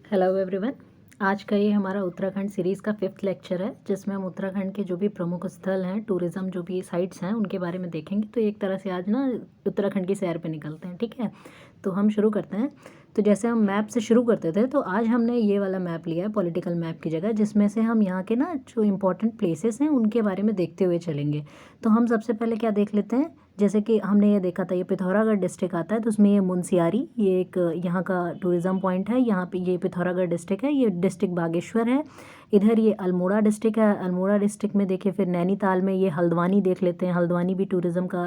Hello everyone. आज का ये हमारा उत्तराखंड सीरीज़ का 5th लेक्चर है, जिसमें हम उत्तराखंड के जो भी प्रमुख स्थल हैं, टूरिज़्म जो भी साइट्स हैं, उनके बारे में देखेंगे। तो एक तरह से आज ना उत्तराखंड की सैर पे निकलते हैं, ठीक है। तो हम शुरू करते हैं। तो जैसे हम मैप से शुरू करते थे, तो आज हमने ये वाला मैप लिया है पॉलिटिकल मैप की जगह, जिसमें से हम यहाँ के ना जो इम्पोर्टेंट प्लेसेस हैं उनके बारे में देखते हुए चलेंगे। तो हम सबसे पहले क्या देख लेते हैं, जैसे कि हमने ये देखा था, ये पिथौरागढ़ डिस्ट्रिक्ट आता है, तो उसमें ये मुनस्यारी, ये एक यहाँ का टूरिज़्म पॉइंट है। यहाँ पे ये पिथौरागढ़ डिस्ट्रिक्ट है, ये डिस्ट्रिक्ट बागेश्वर है। इधर ये अल्मोड़ा डिस्ट्रिक्ट है। अल्मोड़ा डिस्ट्रिक्ट में देखिए, फिर नैनीताल में ये हल्द्वानी देख लेते हैं। हल्द्वानी भी टूरिज़्म का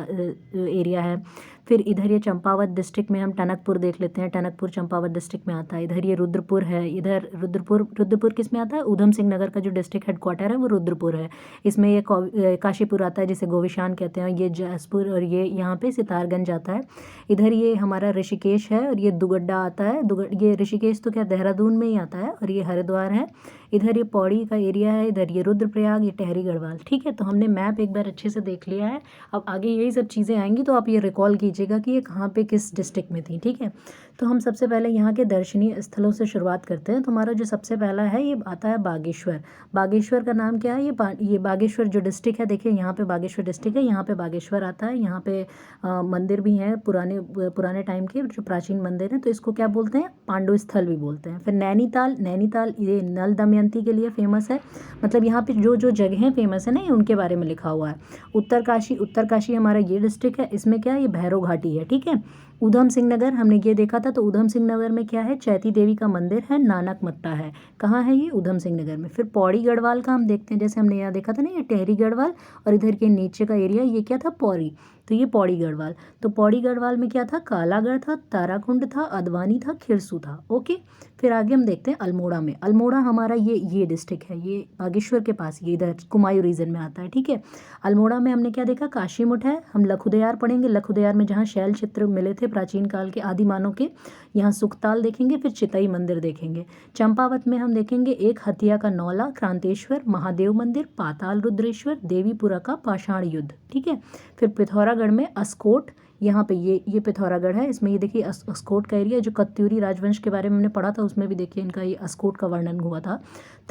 एरिया है। फिर इधर ये चंपावत डिस्ट्रिक्ट में हम टनकपुर देख लेते हैं। टनकपुर चंपावत डिस्ट्रिक्ट में आता है। इधर ये रुद्रपुर है। इधर रुद्रपुर किस में आता है? ऊधम सिंह नगर का जो डिस्ट्रिक्ट हेडक्वार्टर है वो रुद्रपुर है। इसमें ये काशीपुर आता है, जिसे गोविशान कहते हैं। ये जसपुर और ये यहाँ पे सितारगंज आता है। इधर ये हमारा ऋषिकेश है और ये दुगड्डा आता है। ये ऋषिकेश तो क्या देहरादून में ही आता है, और ये हरिद्वार है। इधर ये पौड़ी का एरिया है। इधर ये रुद्रप्रयाग, ये टेहरी गढ़वाल। ठीक है, तो हमने मैप एक बार अच्छे से देख लिया है। अब आगे यही सब चीज़ें आएंगी, तो आप ये रिकॉल कीजिएगा कि ये कहाँ पे किस डिस्ट्रिक्ट में थी। ठीक है, तो हम सबसे पहले यहाँ के दर्शनीय स्थलों से शुरुआत करते हैं। तो हमारा जो सबसे पहला है, ये आता है बागेश्वर। बागेश्वर का नाम क्या है? ये बागेश्वर जो डिस्ट्रिक्ट है, देखिए यहाँ पे बागेश्वर डिस्ट्रिक्ट है, यहाँ पे बागेश्वर आता है। यहाँ पे मंदिर भी हैं, पुराने टाइम के जो प्राचीन मंदिर हैं, तो इसको क्या बोलते हैं? पांडु स्थल भी बोलते हैं। फिर नैनीताल ये नल दमयंती के लिए फेमस है। मतलब यहाँ पे जो जो जगहें फेमस है ना, ये उनके बारे में लिखा हुआ है। उत्तरकाशी हमारा ये डिस्ट्रिक्ट है। इसमें क्या है? ये भैरव घाटी है। ठीक है। ऊधम सिंह नगर हमने ये देखा था, तो ऊधम सिंह नगर में क्या है? चैती देवी का मंदिर है, नानक मत्ता है। कहाँ है ये? ऊधम सिंह नगर में। फिर पौड़ी गढ़वाल का हम देखते हैं, जैसे हमने यहाँ देखा था ना, ये टेहरी गढ़वाल, और इधर के नीचे का एरिया ये क्या था? पौड़ी। तो ये पौड़ी गढ़वाल। तो पौड़ी गढ़वाल में क्या था? कालागढ़ था, ताराकुंड था, अदवानी था, खिरसू था। ओके। फिर आगे हम देखते हैं अल्मोड़ा में। अल्मोड़ा हमारा ये डिस्ट्रिक्ट है, ये बागेश्वर के पास, ये इधर कुमायूं रीजन में आता है। ठीक है। अल्मोड़ा में हमने क्या देखा? काशीमुठ है। हम लखुदयार पढ़ेंगे। लखुदयार में जहाँ शैल चित्र मिले थे प्राचीन काल के आदिमानव के, यहाँ सुखताल देखेंगे। फिर चितई मंदिर देखेंगे। चंपावत में हम देखेंगे एक हथिया का नौला, क्रांतेश्वर, महादेव मंदिर, पाताल रुद्रेश्वर, देवीपुरा का पाषाण युद्ध। ठीक है। फिर पिथौरागढ़ में अस्कोट, यहाँ पे ये पिथौरागढ़ है। इसमें ये देखिए अस्कोट का एरिया, जो कत्यूरी राजवंश के बारे में हमने पढ़ा था, उसमें भी देखिए इनका ये अस्कोट का वर्णन हुआ था।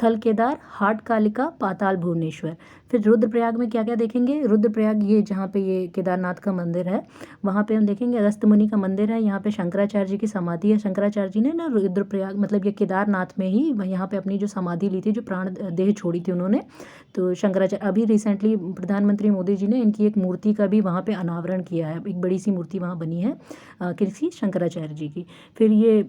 थल केदार, हाट कालिका, पाताल भुवनेश्वर। फिर रुद्रप्रयाग में क्या क्या देखेंगे? रुद्रप्रयाग ये जहाँ पे ये केदारनाथ का मंदिर है, वहाँ पे हम देखेंगे अगस्त्य मुनि का मंदिर है। यहाँ पे शंकराचार्य जी की समाधि है। शंकराचार्य जी ने ना रुद्रप्रयाग, मतलब ये केदारनाथ में ही यहाँ पे अपनी जो समाधि ली थी, जो प्राण देह छोड़ी थी उन्होंने। तो शंकराचार्य, अभी रिसेंटली प्रधानमंत्री मोदी जी ने इनकी एक मूर्ति का भी वहाँ पे अनावरण किया है। एक बड़ी सी मूर्ति वहाँ बनी है किसी शंकराचार्य जी की। फिर ये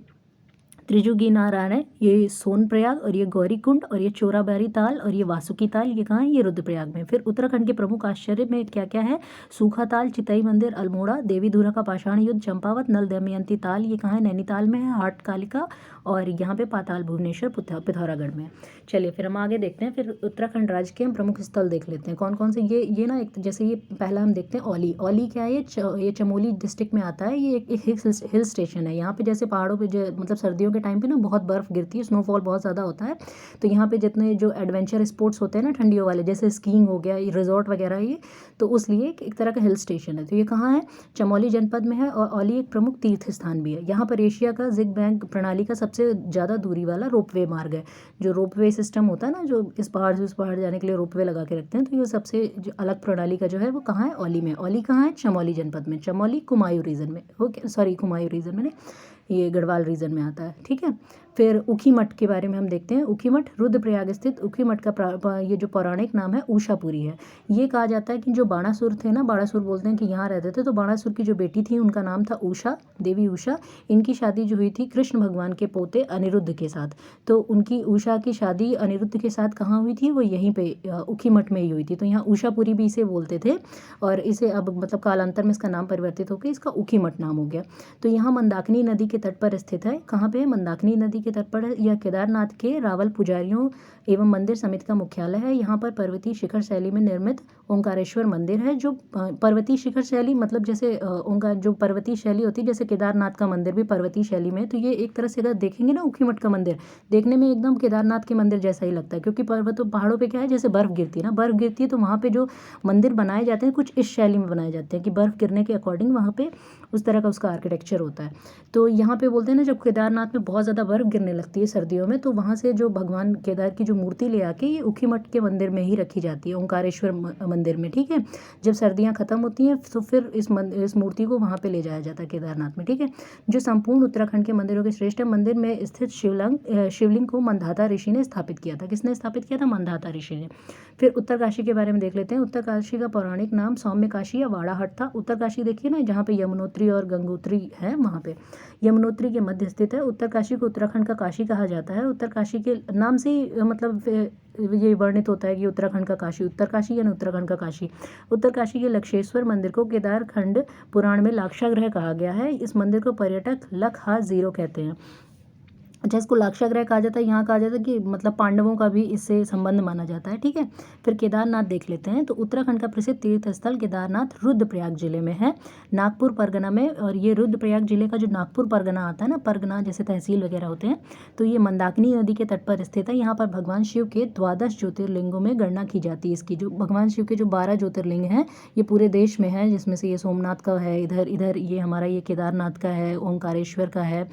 त्रिजुगी नारायण है, ये सोनप्रयाग, और ये गौरीकुंड, और ये चोराबारी ताल, और ये वासुकी ताल, ये कहाँ है? ये रुद्रप्रयाग में। फिर उत्तराखंड के प्रमुख आश्चर्य में क्या क्या है? सूखा ताल, चितई मंदिर, अल्मोड़ा, देवीधुरा का पाषाण युद्ध, चंपावत, नल दमयंती ताल, ये कहाँ है? नैनीताल में है। हाट कालिका, और यहाँ पे पाताल भुवनेश्वर पिथौरागढ़ में। चलिए फिर हम आगे देखते हैं। फिर उत्तराखंड राज्य के हम प्रमुख स्थल देख लेते हैं कौन कौन से। ये ना, एक जैसे ये पहला हम देखते हैं औली। औली क्या है? ये चमोली डिस्ट्रिक्ट में आता है। ये एक हिल स्टेशन है। यहाँ पे जैसे पहाड़ों पे मतलब सर्दियों के टाइम पे ना बहुत बर्फ़ गिरती है, स्नोफॉल बहुत ज़्यादा होता है। तो यहाँ पे जितने जो एडवेंचर स्पोर्ट्स होते हैं ना ठंडियों वाले, जैसे स्कीइंग हो गया, ये रिजॉर्ट वगैरह, ये तो उस लिए एक तरह का हिल स्टेशन है। तो ये कहाँ है? चमोली जनपद में है। और औली एक प्रमुख तीर्थ स्थान भी है। यहाँ पर एशिया का जिग बैंक प्रणाली का सबसे ज़्यादा दूरी वाला रोपवे मार्ग है। जो रोपवे सिस्टम होता है ना, जो इस पहाड़ से उस पहाड़ जाने के लिए रोपवे लगा के रखते हैं, तो ये सबसे जो अलग प्रणाली का जो है वो कहाँ है? औली में। औली कहाँ है? चमोली जनपद में। चमोली कुमायूं रीजन में। ओके, सॉरी, कुमायूं रीजन में नहीं, ये गढ़वाल रीजन में आता है। ठीक है। फिर ऊखीमठ के बारे में हम देखते हैं। ऊखीमठ रुद्रप्रयाग स्थित ऊखीमठ का ये जो पौराणिक नाम है ऊषापुरी है। ये कहा जाता है कि जो बाणासुर थे ना, बाणासुर बोलते हैं कि यहाँ रहते थे, तो बाणासुर की जो बेटी थी उनका नाम था उषा, देवी उषा। इनकी शादी जो हुई थी कृष्ण भगवान के पोते अनिरुद्ध के साथ। तो उनकी उषा की शादी अनिरुद्ध के साथ कहाँ हुई थी? वो यहीं पे ऊखीमठ में ही हुई थी। तो यहाँ ऊषापुरी भी इसे बोलते थे, और इसे अब मतलब कालांतर में इसका नाम परिवर्तित होकर इसका ऊखीमठ नाम हो गया। तो यहाँ मंदाकिनी नदी के तट पर स्थित है। कहाँ पे है? मंदाकिनी नदी के तट पर। यह केदारनाथ के रावल पुजारियों एवं मंदिर समिति का मुख्यालय है। यहाँ पर पर्वतीय शिखर शैली में निर्मित ओंकारेश्वर मंदिर है। जो पर्वतीय शिखर शैली, मतलब जैसे ओंकार जो पर्वतीय शैली होती है, जैसे केदारनाथ का मंदिर भी पर्वतीय शैली में। तो ये एक तरह से अगर देखेंगे ना, ऊखीमठ का मंदिर देखने में एकदम केदारनाथ के मंदिर जैसा ही लगता है, क्योंकि पर्वतों पहाड़ों पे क्या है, जैसे बर्फ़ गिरती है ना, बर्फ़ गिरती है, तो वहाँ पे जो मंदिर बनाए जाते हैं कुछ इस शैली में बनाए जाते हैं कि बर्फ़ गिरने के अकॉर्डिंग वहाँ पे उस तरह का उसका आर्किटेक्चर होता है। तो यहाँ पे बोलते हैं ना, जब केदारनाथ में बहुत ज़्यादा बर्फ़ गिरने लगती है सर्दियों में, तो वहाँ से जो भगवान केदार की जो मूर्ति ले आके ये ऊखीमठ के मंदिर में ही रखी जाती है, ओंकारेश्वर मंदिर में, ठीक है। जब सर्दियाँ खत्म होती हैं तो फिर इस मूर्ति को वहाँ पे ले जाया जाता है केदारनाथ में, ठीक है। जो संपूर्ण उत्तराखंड के मंदिरों के श्रेष्ठ मंदिर में स्थित शिवलिंग को मंदाता ऋषि ने स्थापित किया था। किसने स्थापित किया था? मंदाता ऋषि ने। फिर उत्तरकाशी के बारे में देख लेते हैं। उत्तरकाशी का पौराणिक नाम सौम्य काशी या वाड़ाहट था। उत्तरकाशी देखिए ना, जहाँ पे यमुनोत्री और गंगोत्री है, वहाँ पे यमुनोत्री के मध्य स्थित है। उत्तरकाशी को उत्तराखंड का काशी कहा जाता है। उत्तरकाशी के नाम से ही मतलब ये वर्णित होता है कि उत्तराखंड का काशी, उत्तरकाशी यानी उत्तराखंड का काशी। उत्तरकाशी के लक्षेश्वर मंदिर को केदारखंड पुराण में लाक्षागृह कहा गया है। इस मंदिर को पर्यटक लखहा जीरो कहते हैं। अच्छा, इसको लाक्षागृह कहा जाता है, यहाँ कहा जाता है कि मतलब पांडवों का भी इससे संबंध माना जाता है, ठीक है। फिर केदारनाथ देख लेते हैं। तो उत्तराखंड का प्रसिद्ध तीर्थ स्थल केदारनाथ रुद्रप्रयाग जिले में है, नागपुर परगना में। और ये रुद्रप्रयाग जिले का जो नागपुर परगना आता है ना, परगना जैसे तहसील वगैरह होते हैं, तो ये मंदाकिनी नदी के तट पर स्थित है। यहाँ पर भगवान शिव के 12 ज्योतिर्लिंगों में गणना की जाती है इसकी। जो भगवान शिव के जो 12 ज्योतिर्लिंग हैं ये पूरे देश में है, जिसमें से ये सोमनाथ का है, इधर ये हमारा ये केदारनाथ का है, ओंकारेश्वर का है,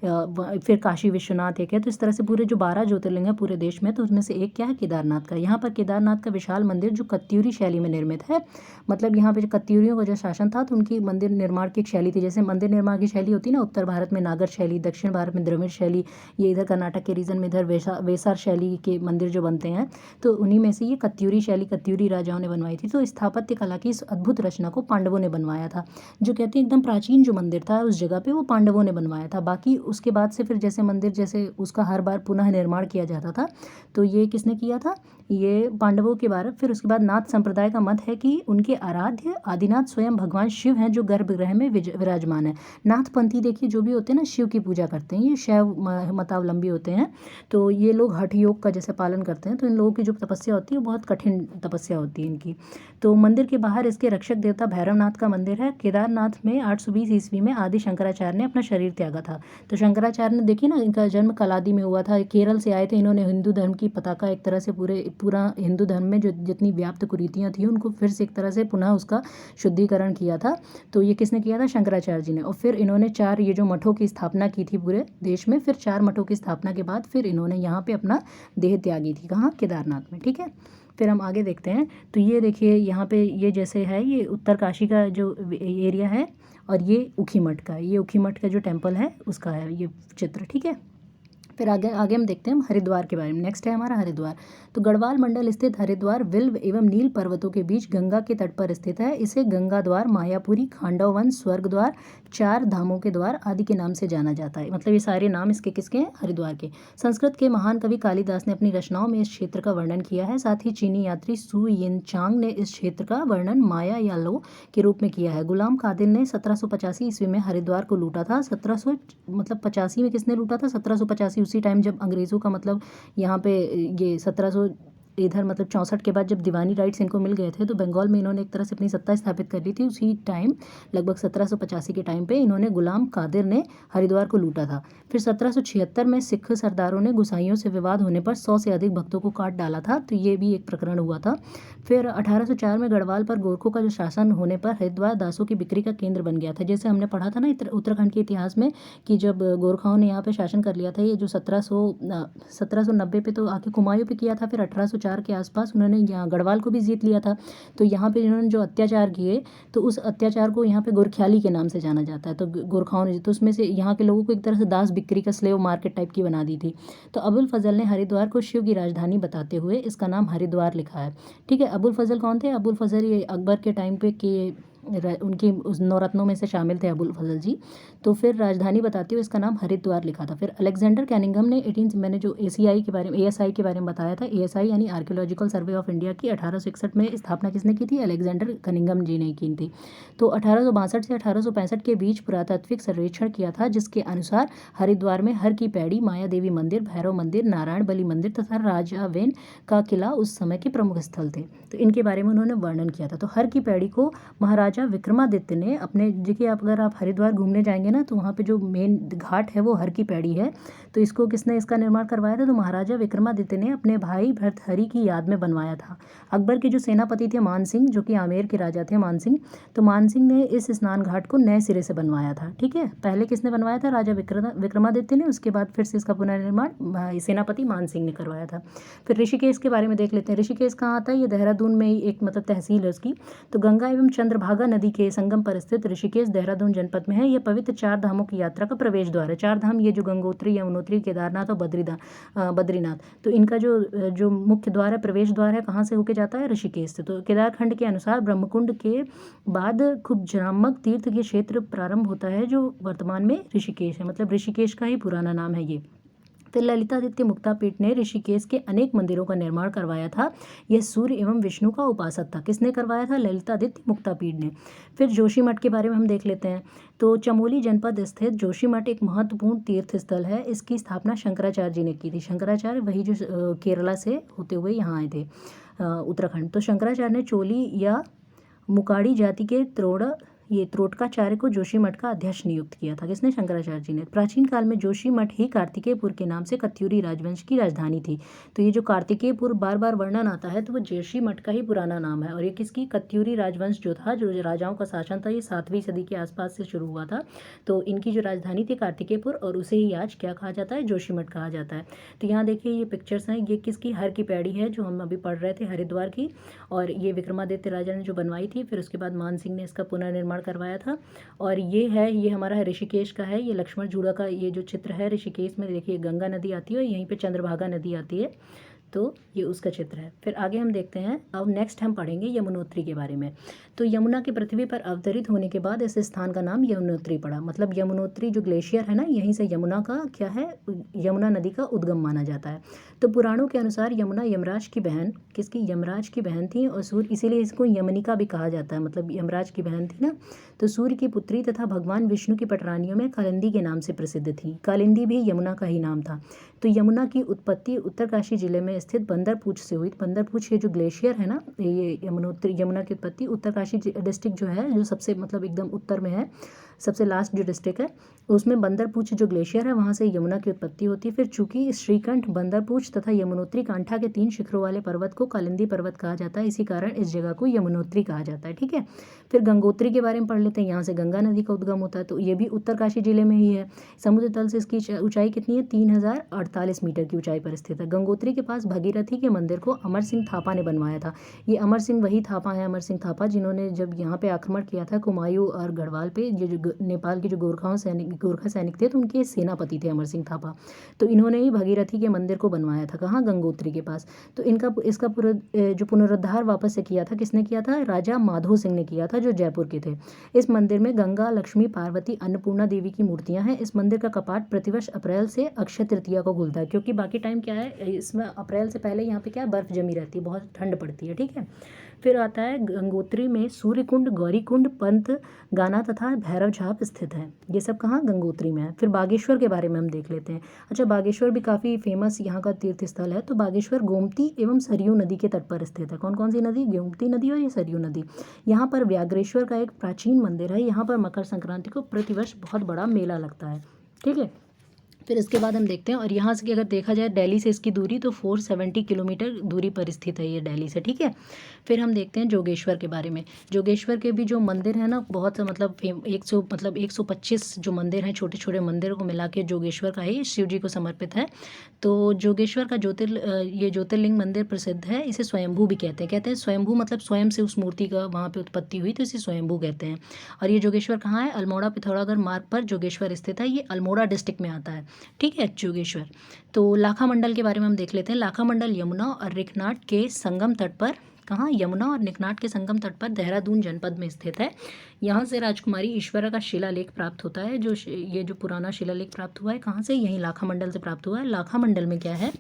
फिर काशी विश्वनाथ एक है। तो इस तरह से पूरे जो 12 ज्योतिर्लिंग है पूरे देश में, तो उसमें से एक क्या है? केदारनाथ का। यहाँ पर केदारनाथ का विशाल मंदिर जो कत्यूरी शैली में निर्मित है, मतलब यहाँ पे जो कत्यूरियों का जो शासन था तो उनकी मंदिर निर्माण की एक शैली थी। जैसे मंदिर निर्माण की शैली होती है ना, उत्तर भारत में नागर शैली, दक्षिण भारत में द्रविड़ शैली, ये इधर कर्नाटक के रीजन में इधर वेसार शैली के मंदिर जो बनते हैं, तो उन्हीं में से ये कत्यूरी शैली कत्यूरी राजाओं ने बनवाई थी। तो स्थापत्य कला की इस अद्भुत रचना को पांडवों ने बनवाया था। जो कहते हैं एकदम प्राचीन जो मंदिर था उस जगह पे, वो पांडवों ने बनवाया था। बाकी उसके बाद से फिर जैसे मंदिर जैसे उसका हर बार पुनः निर्माण किया जाता था, तो ये किसने किया था? ये पांडवों के बारे। फिर उसके बाद नाथ संप्रदाय का मत है कि उनके आराध्य आदिनाथ स्वयं भगवान शिव हैं, जो गर्भगृह में विराजमान है। नाथपंथी देखिए जो भी होते हैं ना, शिव की पूजा करते हैं, ये शैव मतावलंबी होते हैं। तो ये लोग हठ योग का जैसे पालन करते हैं, तो इन लोगों की जो तपस्या होती है वो बहुत कठिन तपस्या होती है इनकी। तो मंदिर के बाहर इसके रक्षक देवता भैरवनाथ का मंदिर है। केदारनाथ में 820 ईस्वी में आदि शंकराचार्य ने अपना शरीर त्यागा था। तो शंकराचार्य ने देखिए ना, इनका जन्म कलादी में हुआ था, केरल से आए थे। इन्होंने हिंदू धर्म की पताका एक तरह से पूरा हिंदू धर्म में जो जितनी व्याप्त कुरीतियाँ थी उनको फिर से एक तरह से पुनः उसका शुद्धिकरण किया था। तो ये किसने किया था? शंकराचार्य जी ने। और फिर इन्होंने 4 ये जो मठों की स्थापना की थी पूरे देश में। फिर 4 मठों की स्थापना के बाद फिर इन्होंने यहाँ पे अपना देह त्यागी थी। कहाँ? केदारनाथ में, ठीक है। फिर हम आगे देखते हैं। तो ये देखिए यहाँ पे ये जैसे है, ये उत्तरकाशी का जो एरिया है, और ये ऊखीमठ का, ये ऊखीमठ का जो टेम्पल है उसका है ये चित्र, ठीक है। फिर आगे हम देखते हैं हरिद्वार के बारे में। नेक्स्ट है हमारा हरिद्वार। तो गढ़वाल मंडल स्थित हरिद्वार विल्व एवं नील पर्वतों के बीच गंगा के तट पर स्थित है। इसे गंगा द्वार, मायापुरी, खांडव वन, स्वर्ग द्वार, 4 धामों के द्वार आदि के नाम से जाना जाता है। मतलब ये सारे नाम इसके किसके हैं? हरिद्वार के। संस्कृत के महान कवि कालिदास ने अपनी रचनाओं में इस क्षेत्र का वर्णन किया है। साथ ही चीनी यात्री सु यिनचांग ने इस क्षेत्र का वर्णन माया या लो के रूप में किया है। गुलाम कादिर ने 1785 ईस्वी में हरिद्वार को लूटा था। 1785 में किसने लूटा था? 1785, उसी टाइम जब अंग्रेज़ों का मतलब यहाँ पे ये 1700 इधर मतलब 64 के बाद जब दीवानी राइट्स इनको मिल गए थे, तो बंगाल में इन्होंने एक तरह से अपनी सत्ता स्थापित कर ली थी। उसी टाइम लगभग 1785 के टाइम पे इन्होंने गुलाम कादिर ने हरिद्वार को लूटा था। फिर 1776 में सिख सरदारों ने गुसाइयों से विवाद होने पर 100 से अधिक भक्तों को काट डाला था। तो ये भी एक प्रकरण हुआ था। फिर 1804 में गढ़वाल पर गोरखों का जो शासन होने पर हरिद्वार दासों की बिक्री का केंद्र बन गया था। जैसे हमने पढ़ा था ना उत्तराखंड के इतिहास में कि जब गोरखाओं ने यहाँ पे शासन कर लिया था, ये जो 1790 पे तो आके कुमायूं पे किया था। फिर 1804 के आसपास उन्होंने यहाँ गढ़वाल को भी जीत लिया था। तो यहाँ पे इन्होंने जो अत्याचार किए, तो उस अत्याचार को यहाँ पे गोरख्याली के नाम से जाना जाता है। तो गोरखाओं ने, तो उसमें से यहाँ के लोगों को एक तरह से दास बिक्री का स्लेव मार्केट टाइप की बना दी थी। तो अबुल फजल ने हरिद्वार को शिव की राजधानी बताते हुए इसका नाम हरिद्वार लिखा है, ठीक है। अबुल फजल कौन थे? अबुल फजल ये अकबर के टाइम पे के उनकी उस नौरत्नों में से शामिल थे अबुल फजल जी। तो फिर राजधानी बताते हुए इसका नाम हरिद्वार लिखा था। फिर अलेक्जेंडर कैनिंघम ने 18 मैंने जो ASI के बारे में बताया था, ASI यानी आर्कियोलॉजिकल सर्वे ऑफ इंडिया की 1861 में स्थापना किसने की थी? अलेक्जेंडर कैनिंघम जी ने की थी। तो 1862 से 1865 के बीच पुरातात्विक सर्वेक्षण किया था, जिसके अनुसार हरिद्वार में हर की पैड़ी, माया देवी मंदिर, भैरव मंदिर, नारायण बलि मंदिर तथा राजावेन का किला उस समय के प्रमुख स्थल थे। तो इनके बारे में उन्होंने वर्णन किया था। तो हर की पैड़ी को महाराज महाराजा विक्रमादित्य ने अपने, देखिए आप अगर आप हरिद्वार घूमने जाएंगे ना तो वहाँ पे जो मेन घाट है वो हर की पैड़ी है, तो इसको किसने इसका निर्माण करवाया था, तो महाराजा विक्रमादित्य ने अपने भाई भर्तहरि की याद में बनवाया था। अकबर के जो सेनापति थे मान सिंह, जो कि आमेर के राजा थे मान सिंह, तो मान सिंह ने इस स्नान घाट को नए सिरे से बनवाया था। ठीक है, पहले किसने बनवाया था, राजा विक्रमादित्य ने, उसके बाद फिर से इसका पुनर्निर्माण सेनापति मान सिंह ने करवाया था। फिर ऋषिकेश के बारे में देख लेते हैं। ऋषिकेश कहाँ आता है, ये देहरादून में ही एक मतलब तहसील है उसकी। तो गंगा एवं चंद्रभागा नदी के संगम पर स्थित ऋषिकेश देहरादून जनपद में है। यह पवित्र 4 धामों की यात्रा का प्रवेश द्वार है। 4 धाम ये जो गंगोत्री, यमुनोत्री, केदारनाथ और बद्रीनाथ, तो इनका जो मुख्य द्वार है, प्रवेश द्वार है, कहाँ से होके जाता है, ऋषिकेश से। तो केदारखंड के अनुसार ब्रह्मकुंड के बाद खुबजरामक तीर्थ के क्षेत्र प्रारंभ होता है, जो वर्तमान में ऋषिकेश है, मतलब ऋषिकेश का ही पुराना नाम है ये। फिर ललितादित्य मुक्तापीठ ने ऋषिकेश के अनेक मंदिरों का निर्माण करवाया था। यह सूर्य एवं विष्णु का उपासक था। किसने करवाया था, ललितादित्य मुक्तापीठ ने। फिर जोशीमठ के बारे में हम देख लेते हैं। तो चमोली जनपद स्थित जोशीमठ एक महत्वपूर्ण तीर्थ स्थल है। इसकी स्थापना शंकराचार्य जी ने की थी। शंकराचार्य वही जो केरला से होते हुए यहाँ आए थे उत्तराखंड। तो शंकराचार्य ने चोली या मुकाड़ी जाति के त्रोटकाचार्य को जोशीमठ का अध्यक्ष नियुक्त किया था। किसने, शंकराचार्य जी ने। प्राचीन काल में जोशीमठ ही कार्तिकेयपुर के नाम से कत्यूरी राजवंश की राजधानी थी। तो ये जो कार्तिकेयपुर बार बार वर्णन आता है, तो वो जोशीमठ का ही पुराना नाम है। और ये किसकी, कत्यूरी राजवंश जो था, जो राजाओं का शासन था, ये 7वीं सदी के आसपास से शुरू हुआ था। तो इनकी जो राजधानी थी कार्तिकेयपुर, और उसे ही आज क्या कहा जाता है, जोशीमठ कहा जाता है। तो यहाँ देखिए ये पिक्चर्स हैं, ये किसकी, हर की पैड़ी है, जो हम अभी पढ़ रहे थे, हरिद्वार की। और ये विक्रमादित्य राजा ने जो बनवाई थी, फिर उसके बाद मान सिंह ने इसका पुनर्निर्माण करवाया था। और ये हमारा है ऋषिकेश का है, ये लक्ष्मण झूला का ये जो चित्र है ऋषिकेश में, देखिए गंगा नदी आती है और यहीं पे चंद्रभागा नदी आती है, तो ये उसका चित्र है। फिर आगे हम देखते हैं, अब नेक्स्ट हम पढ़ेंगे यमुनोत्री के बारे में। तो यमुना की पृथ्वी पर अवतरित होने के बाद इस स्थान का नाम यमुनोत्री पड़ा। मतलब यमुनोत्री जो ग्लेशियर है ना, यहीं से यमुना का क्या है, यमुना नदी का उद्गम माना जाता है। तो पुराणों के अनुसार यमुना यमराज की बहन, किसकी, यमराज की बहन थी, और सूर्य, इसीलिए इसको यमनिका भी कहा जाता है, मतलब यमराज की बहन थी ना। तो सूर्य की पुत्री तथा भगवान विष्णु की पटरानियों में कालिंदी के नाम से प्रसिद्ध थी। कालिंदी भी यमुना का ही नाम था। तो यमुना की उत्पत्ति उत्तरकाशी जिले में स्थित बंदरपूछ से हुई। बंदरपूछ ये जो ग्लेशियर है ना, ये यमुना की उत्पत्ति उत्तरकाशी डिस्ट्रिक्ट जो है, जो सबसे मतलब एकदम उत्तर में है, सबसे लास्ट जो डिस्ट्रिक्ट है, उसमें बंदरपूछ जो ग्लेशियर है, वहाँ से यमुना की उत्पत्ति होती है। फिर चूंकि श्रीकंठ, बंदरपूछ तथा यमुनोत्री कांठा के 3 शिखरों वाले पर्वत को कालिंदी पर्वत कहा जाता है, इसी कारण इस जगह को यमुनोत्री कहा जाता है। ठीक है, फिर गंगोत्री के बारे में पढ़ लेते हैं। यहाँ से गंगा नदी का उद्गम होता है, तो ये भी उत्तरकाशी जिले में ही है। समुद्र तल से इसकी ऊंचाई कितनी है, 3048 मीटर की ऊंचाई पर स्थित है। गंगोत्री के पास भगीरथी के मंदिर को अमर सिंह थापा ने बनवाया था। ये अमर सिंह वही थापा है, अमर सिंह थापा, जिन्होंने जब यहाँ पे आक्रमण किया था कुमायूं और गढ़वाल पे, जो नेपाल के जो गोरखा सैनिक थे, तो उनके सेनापति थे अमर सिंह थापा। तो इन्होंने ही भगीरथी के मंदिर को बनवाया था। कहाँ, गंगोत्री के पास। तो इसका जो पुनरुद्धार वापस से किया था, किसने किया था, राजा माधो सिंह ने किया था, जो जयपुर के थे। इस मंदिर में गंगा, लक्ष्मी, पार्वती, अन्नपूर्णा देवी की मूर्तियां हैं। इस मंदिर का कपाट प्रतिवर्ष अप्रैल से अक्षय तृतीया को खुलता है, क्योंकि बाकी टाइम क्या है, इसमें अप्रैल से पहले यहाँ पे क्या है, बर्फ जमी रहती है, बहुत ठंड पड़ती है। ठीक है, फिर आता है गंगोत्री में सूर्यकुंड, गौरीकुंड, पंत गाना तथा भैरव झाप स्थित है। ये सब कहाँ, गंगोत्री में है। फिर बागेश्वर के बारे में हम देख लेते हैं। अच्छा, बागेश्वर भी काफ़ी फेमस यहाँ का तीर्थ स्थल है। तो बागेश्वर गोमती एवं सरयू नदी के तट पर स्थित है। कौन कौन सी नदी, गोमती नदी और ये सरयू नदी। यहाँ पर व्याघ्रेश्वर का एक प्राचीन मंदिर है। यहाँ पर मकर संक्रांति को प्रतिवर्ष बहुत बड़ा मेला लगता है। ठीक है, फिर इसके बाद हम देखते हैं, और यहाँ से अगर देखा जाए दिल्ली से इसकी दूरी, तो 470 किलोमीटर दूरी पर स्थित है ये दिल्ली से। ठीक है, फिर हम देखते हैं जोगेश्वर के बारे में। जोगेश्वर के भी जो मंदिर है ना, बहुत मतलब 125 जो मंदिर हैं, छोटे छोटे मंदिरों को मिला के जोगेश्वर का ही शिव जी को समर्पित है। तो जोगेश्वर का ये ज्योतिर्लिंग मंदिर प्रसिद्ध है। इसे स्वयंभू भी कहते हैं स्वयंभू मतलब स्वयं से उस मूर्ति का वहाँ पे उत्पत्ति हुई, तो इसे स्वयंभू कहते हैं। और ये जोगेश्वर कहाँ है, अल्मोड़ा पिथौरागढ़ मार्ग पर जोगेश्वर स्थित है। ये अल्मोड़ा डिस्ट्रिक्ट में आता है। ठीक है, जोगेश्वर। तो लाखा मंडल के बारे में हम देख लेते हैं। लाखा मंडल यमुना और रिखनाट के संगम तट पर, कहाँ, यमुना और निकनाट के संगम तट पर देहरादून जनपद में स्थित है। यहाँ से राजकुमारी ईश्वरा का शिलालेख प्राप्त होता है। ये जो पुराना शिलालेख प्राप्त हुआ है, कहाँ से, यहीं लाखा मंडल से प्राप्त हुआ है। लाखा मंडल में क्या है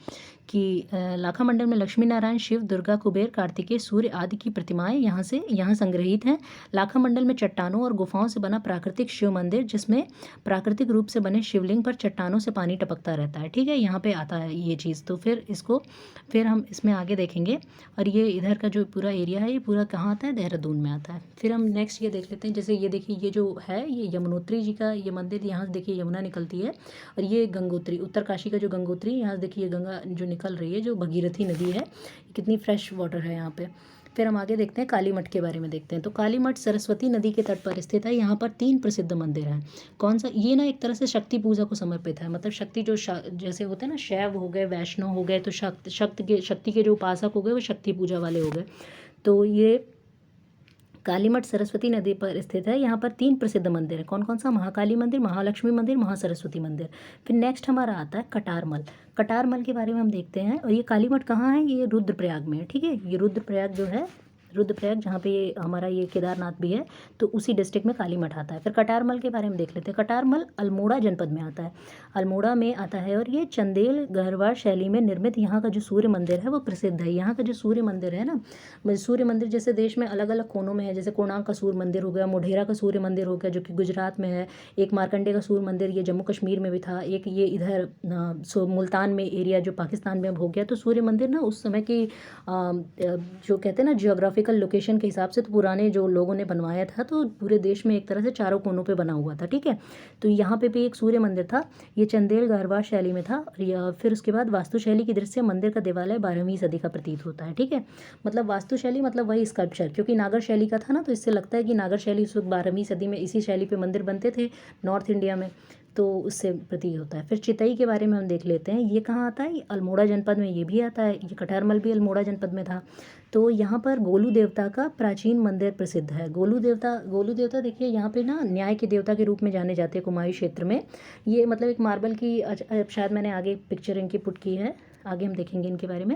कि लाखा मंडल में लक्ष्मी नारायण, शिव, दुर्गा, कुबेर, कार्तिकेय, सूर्य आदि की प्रतिमाएं यहाँ संग्रहित हैं। लाखा मंडल में चट्टानों और गुफाओं से बना प्राकृतिक शिव मंदिर, जिसमें प्राकृतिक रूप से बने शिवलिंग पर चट्टानों से पानी टपकता रहता है। ठीक है, यहाँ पे आता है ये चीज़। तो फिर हम इसमें आगे देखेंगे। और ये इधर का जो पूरा एरिया है, ये पूरा कहाँ आता है, देहरादून में आता है। फिर हम नेक्स्ट ये देख लेते हैं। जैसे ये देखिए, ये जो है ये यमुनोत्री जी का ये मंदिर, यहाँ से देखिए यमुना निकलती है। और ये गंगोत्री, उत्तरकाशी का जो गंगोत्री, यहाँ से देखिए गंगा जो निकल रही है, जो भगीरथी नदी है, कितनी फ्रेश वाटर है यहाँ पे। फिर हम आगे देखते हैं, काली मठ के बारे में देखते हैं। तो काली मठ सरस्वती नदी के तट पर स्थित है। यहाँ पर 3 प्रसिद्ध मंदिर हैं। कौन सा? ये ना एक तरह से शक्ति पूजा को समर्पित है। मतलब शक्ति जो जैसे होते हैं ना, शैव हो गए, वैष्णव हो गए, तो शक्ति के जो उपासक हो गए वो शक्ति पूजा वाले हो गए। तो ये काली मठ सरस्वती नदी पर स्थित है। यहाँ पर 3 प्रसिद्ध मंदिर हैं। कौन कौन सा? महाकाली मंदिर, महालक्ष्मी मंदिर, महासरस्वती मंदिर। फिर नेक्स्ट हमारा आता है कटारमल। कटारमल के बारे में हम देखते हैं। और ये काली मठ कहाँ है? ये रुद्रप्रयाग में है। ठीक है, ये रुद्रप्रयाग जो है, रुद्रप्रयाग जहाँ पे ये हमारा ये केदारनाथ भी है, तो उसी डिस्ट्रिक्ट में काली मठ आता है। फिर कटारमल के बारे में देख लेते हैं। कटारमल अल्मोड़ा जनपद में आता है, अल्मोड़ा में आता है। और ये चंदेल गढ़वाल शैली में निर्मित यहाँ का जो सूर्य मंदिर है वो प्रसिद्ध है। यहाँ का जो सूर्य मंदिर है ना, सूर्य मंदिर जैसे देश में अलग अलग कोनों में है। जैसे कोणार्क का सूर्य मंदिर हो गया, मोढेरा का सूर्य मंदिर हो गया जो कि गुजरात में है, एक मार्कंडे का सूर्य मंदिर ये जम्मू कश्मीर में भी था, एक ये इधर मुल्तान में एरिया जो पाकिस्तान में अब हो गया। तो सूर्य मंदिर ना उस समय की जो कहते हैं ना जियोग्राफिकल लोकेशन के हिसाब से, तो पुराने जो लोगों ने बनवाया था, तो पूरे देश में एक तरह से चारों कोनों पे बना हुआ था। ठीक है, तो यहाँ पे भी एक सूर्य मंदिर था। ये चंदेल गढ़वाल शैली में था। और फिर उसके बाद वास्तुशैली की दृष्टि से मंदिर का देवालय 12वीं सदी का प्रतीत होता है। ठीक है, मतलब वास्तुशैली मतलब वही स्कल्पचर, क्योंकि नागर शैली का था ना, तो इससे लगता है कि नागर शैली उस वक्त 12वीं सदी में इसी शैली पे मंदिर बनते थे नॉर्थ इंडिया में, तो उससे प्रतीत होता है। फिर चितई के बारे में हम देख लेते हैं। ये कहाँ आता है? ये अल्मोड़ा जनपद में ये भी आता है। ये कटारमल भी अल्मोड़ा जनपद में था। तो यहाँ पर गोलू देवता का प्राचीन मंदिर प्रसिद्ध है। गोलू देवता देखिए यहाँ पे ना न्याय के देवता के रूप में जाने जाते हैं कुमायूं क्षेत्र में। ये मतलब एक मार्बल की, शायद मैंने आगे पिक्चर इनकी पुट की है, आगे हम देखेंगे इनके बारे में।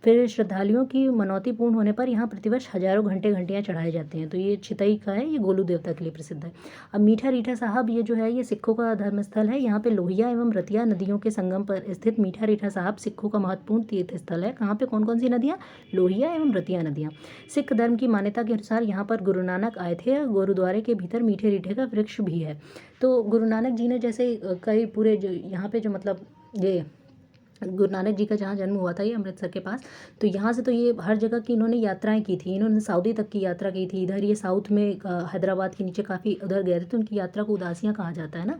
फिर श्रद्धालुओं की मनौती पूर्ण होने पर यहाँ प्रतिवर्ष हजारों घंटियाँ चढ़ाए जाते हैं। तो ये चितई का है, ये गोलू देवता के लिए प्रसिद्ध है। अब मीठा रीठा साहब ये जो है, ये सिखों का धर्मस्थल है। यहाँ पे लोहिया एवं रतिया नदियों के संगम पर स्थित मीठा रीठा साहब सिखों का महत्वपूर्ण तीर्थ स्थल है। कहाँ पे? कौन कौन सी नदियाँ? लोहिया एवं रतिया नदियाँ। सिख धर्म की मान्यता के अनुसार यहाँ पर गुरु नानक आए थे। गुरुद्वारे के भीतर मीठे रीठे का वृक्ष भी है। तो गुरु नानक जी ने जैसे कई पूरे जो यहाँ पे जो मतलब ये गुरु नानक जी का जहाँ जन्म हुआ था, ये अमृतसर के पास, तो यहाँ से तो ये हर जगह की इन्होंने यात्राएं की थी। इन्होंने सऊदी तक की यात्रा की थी। इधर ये साउथ में हैदराबाद के नीचे काफ़ी उधर गए थे, तो उनकी यात्रा को उदासियाँ कहा जाता है ना।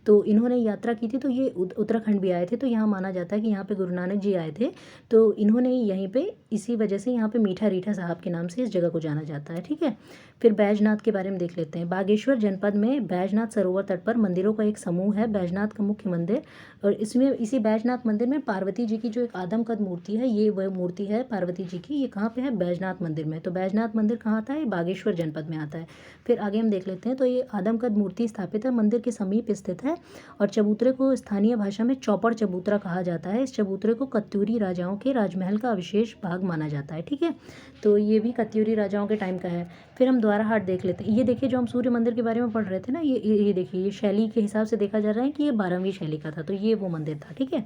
तो इन्होंने यात्रा की थी, तो ये उत्तराखंड भी आए थे। तो यहाँ माना जाता है कि यहाँ पे गुरु नानक जी आए थे, तो इन्होंने यहीं पे इसी वजह से यहाँ पे मीठा रीठा साहब के नाम से इस जगह को जाना जाता है। ठीक है, फिर बैजनाथ के बारे में देख लेते हैं। बागेश्वर जनपद में बैजनाथ सरोवर तट पर मंदिरों का एक समूह है, बैजनाथ का मुख्य मंदिर। और इसमें इसी बैजनाथ मंदिर में पार्वती जी की जो एक आदमकद मूर्ति है, ये वह मूर्ति है पार्वती जी की। ये कहाँ पे है? बैजनाथ मंदिर में। तो बैजनाथ मंदिर कहाँ आता है? बागेश्वर जनपद में आता है। फिर आगे हम देख लेते हैं। तो ये आदमकद मूर्ति स्थापित है, मंदिर के समीप स्थित है। और चबूतरे को स्थानीय भाषा में चौपड़ चबूतरा कहा जाता है। इस चबूतरे को कत्यूरी राजाओं के राजमहल का विशेष भाग माना जाता है। ठीक है, तो ये भी कत्यूरी राजाओं के टाइम का है। फिर हम द्वारा हाट देख लेते हैं। ये देखिए, जो हम सूर्य मंदिर के बारे में पढ़ रहे थे ना, ये देखिए, ये शैली के हिसाब से देखा जा रहा है कि ये 12वीं शैली का था, तो ये वो मंदिर था। ठीक है,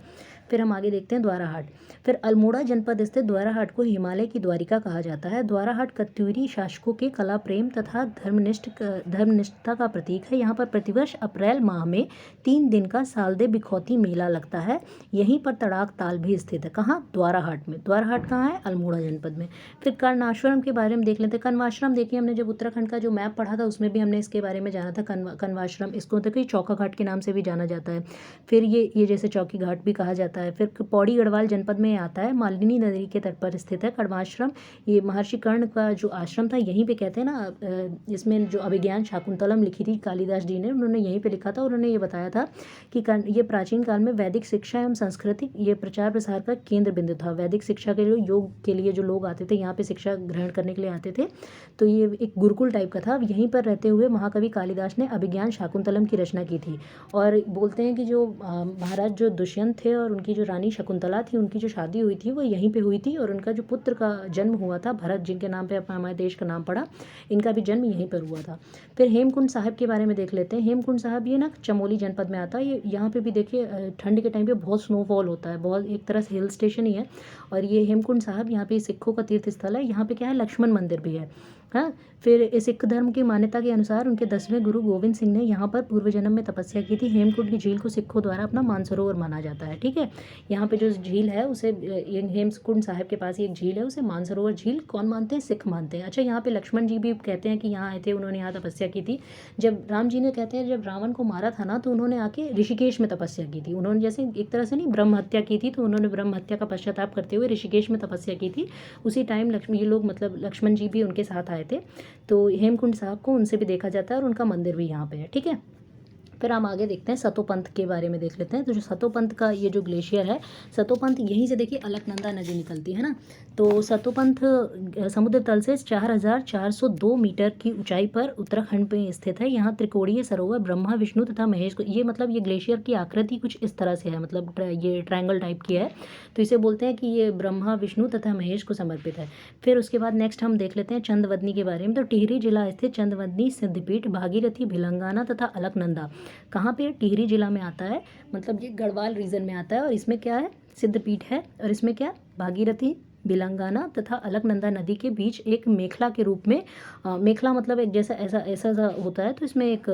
फिर हम आगे देखते हैं द्वारा हाट। फिर अल्मोड़ा जनपद स्थित द्वारा हाट को हिमालय की द्वारिका कहा जाता है। द्वारा हाट कत्यूरी शासकों के कला प्रेम तथा धर्मनिष्ठता का प्रतीक है। यहाँ पर प्रतिवर्ष अप्रैल माह में 3 दिन का सालदे बिखौती मेला लगता है। यहीं पर तड़ाक ताल भी स्थित है। कहाँ? द्वारा हाट में। द्वारा हाट कहाँ है? अल्मोड़ा जनपद में। फिर कण्वाश्रम के बारे में देख लेते हैं। कण्वाश्रम देखिए, हमने जब उत्तराखंड का जो मैप पढ़ा था उसमें भी हमने इसके बारे में जाना था। कण्वाश्रम, इसको तो कोई चौका घाट के नाम से भी जाना जाता है। फिर ये जैसे चौकी घाट भी कहा जाता है। फिर पौड़ी गढ़वाल जनपद में आता है, मालिनी नदी के तट पर स्थित है कण्वाश्रम। ये महर्षि कर्ण का जो आश्रम था, यहीं पे कहते हैं ना, इसमें जो अभिज्ञान शाकुंतलम लिखी थी कालिदास जी ने, उन्होंने यहीं पे लिखा था। उन्होंने ये बताया था कि ये प्राचीन काल में वैदिक शिक्षा एवं संस्कृति ये प्रचार प्रसार का केंद्र बिंदु था। वैदिक शिक्षा के लिए, योग के लिए जो लोग आते थे यहाँ पे शिक्षा ग्रहण करने के लिए आते थे, तो ये एक गुरुकुल टाइप का था। यहीं पर रहते हुए महाकवि कालिदास ने अभिज्ञान शाकुंतलम की रचना की थी। और बोलते हैं कि जो महाराज जो दुष्यंत थे और उनकी जो रानी शकुंतला थी उनकी जो शादी हुई थी वो यहीं पे हुई थी, और उनका जो पुत्र का जन्म हुआ था भरत, जिनके नाम पे अपना हमारे देश का नाम पड़ा, इनका भी जन्म यहीं पर हुआ था। फिर हेमकुंड साहिब के बारे में देख लेते हैं। हेमकुंड साहिब ये ना चमोली जनपद में आता है। ये यहाँ पे भी देखिए ठंड के टाइम पे बहुत स्नोफॉल होता है, बहुत एक तरह से हिल स्टेशन ही है। और ये हेमकुंड साहिब यहाँ पे सिखों का तीर्थ स्थल है। यहाँ पे क्या है, लक्ष्मण मंदिर भी है। हाँ, फिर सिख धर्म की मान्यता के अनुसार उनके 10वें गुरु गोविंद सिंह ने यहाँ पर पूर्व जन्म में तपस्या की थी। हेमकुंड की झील को सिखों द्वारा अपना मानसरोवर माना जाता है। ठीक है, यहाँ पे जो झील है उसे ये हेमकुंड साहिब के पास ही एक झील है, उसे मानसरोवर झील कौन मानते हैं, सिख मानते हैं। अच्छा, यहाँ पे लक्ष्मण जी भी कहते हैं कि यहाँ आए थे, उन्होंने यहाँ तपस्या की थी। जब राम जी ने कहते हैं जब रावण को मारा था ना, तो उन्होंने आके ऋषिकेश में तपस्या की थी। उन्होंने जैसे एक तरह से नहीं ब्रह्म हत्या की थी, तो उन्होंने ब्रह्म हत्या का पश्चाताप करते हुए ऋषिकेश में तपस्या की थी। उसी टाइम ये लोग मतलब लक्ष्मण जी भी उनके साथ आए थे। तो हेमकुंड साहब को उनसे भी देखा जाता है, और उनका मंदिर भी यहाँ पे है। ठीक है, फिर हम आगे देखते हैं सतोपंथ के बारे में देख लेते हैं। तो जो सतोपंथ का ये जो ग्लेशियर है, सतोपंथ यहीं से देखिए अलकनंदा नदी निकलती है ना। तो सतोपंथ समुद्र तल से 4402 मीटर की ऊंचाई पर उत्तराखंड में स्थित है। यहाँ त्रिकोणीय सरोवर ब्रह्मा विष्णु तथा महेश को, ये मतलब ये ग्लेशियर की आकृति कुछ इस तरह से है, मतलब ये ट्रायंगल टाइप की है। तो इसे बोलते हैं कि ये ब्रह्मा विष्णु तथा महेश को समर्पित है। फिर उसके बाद नेक्स्ट हम देख लेते हैं चंदवदनी के बारे में। तो टिहरी जिला स्थित चंदवदनी सिद्धपीठ भागीरथी भिलंगाना तथा अलकनंदा कहाँ पे, टिहरी जिला में आता है, मतलब ये गढ़वाल रीजन में आता है। और इसमें क्या है, सिद्धपीठ है, और इसमें क्या, भागीरथी बिलंगाना तथा अलकनंदा नदी के बीच एक मेखला के रूप में, मेखला मतलब एक जैसा ऐसा ऐसा सा होता है, तो इसमें एक